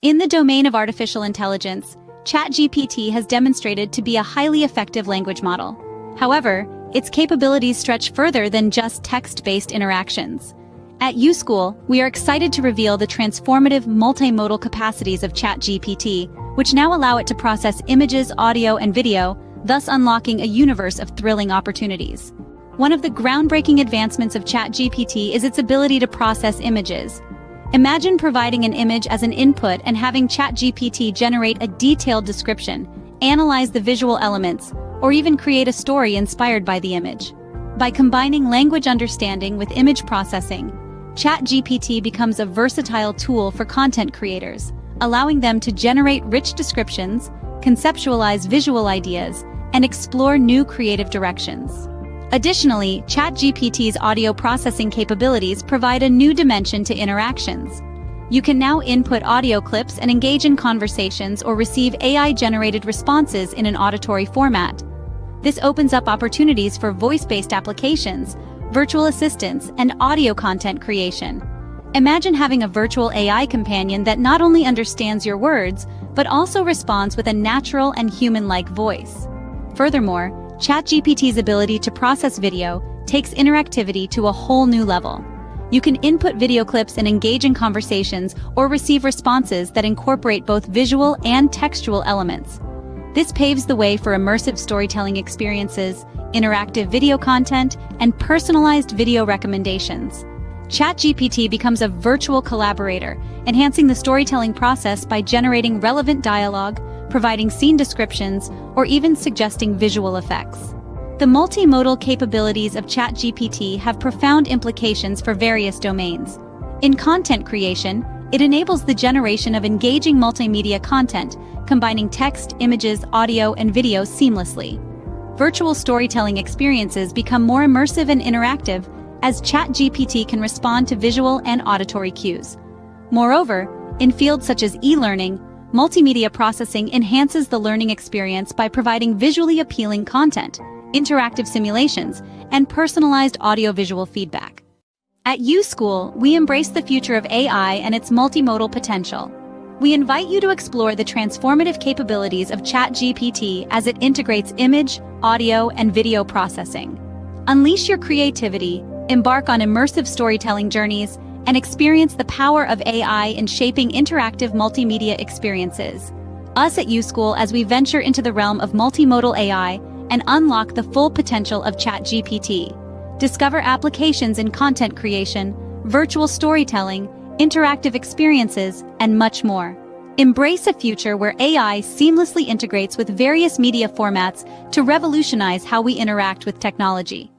In the domain of artificial intelligence, ChatGPT has demonstrated to be a highly effective language model. However, its capabilities stretch further than just text-based interactions. At USchool, we are excited to reveal the transformative multimodal capacities of ChatGPT, which now allow it to process images, audio, and video, thus unlocking a universe of thrilling opportunities. One of the groundbreaking advancements of ChatGPT is its ability to process images. Imagine providing an image as an input and having ChatGPT generate a detailed description, analyze the visual elements, or even create a story inspired by the image. By combining language understanding with image processing, ChatGPT becomes a versatile tool for content creators, allowing them to generate rich descriptions, conceptualize visual ideas, and explore new creative directions. Additionally, ChatGPT's audio processing capabilities provide a new dimension to interactions. You can now input audio clips and engage in conversations or receive AI-generated responses in an auditory format. This opens up opportunities for voice-based applications, virtual assistants, and audio content creation. Imagine having a virtual AI companion that not only understands your words, but also responds with a natural and human-like voice. Furthermore, ChatGPT's ability to process video takes interactivity to a whole new level. You can input video clips and engage in conversations or receive responses that incorporate both visual and textual elements. This paves the way for immersive storytelling experiences, interactive video content, and personalized video recommendations. ChatGPT becomes a virtual collaborator, enhancing the storytelling process by generating relevant dialogue, providing scene descriptions, or even suggesting visual effects. The multimodal capabilities of ChatGPT have profound implications for various domains. In content creation, it enables the generation of engaging multimedia content, combining text, images, audio, and video seamlessly. Virtual storytelling experiences become more immersive and interactive as ChatGPT can respond to visual and auditory cues. Moreover, in fields such as e-learning, multimedia processing enhances the learning experience by providing visually appealing content, interactive simulations, and personalized audio-visual feedback. At USchool, we embrace the future of AI and its multimodal potential. We invite you to explore the transformative capabilities of ChatGPT as it integrates image, audio, and video processing. Unleash your creativity, embark on immersive storytelling journeys, and experience the power of AI in shaping interactive multimedia experiences. Us at USchool as we venture into the realm of multimodal AI and unlock the full potential of ChatGPT. Discover applications in content creation, virtual storytelling, interactive experiences, and much more. Embrace a future where AI seamlessly integrates with various media formats to revolutionize how we interact with technology.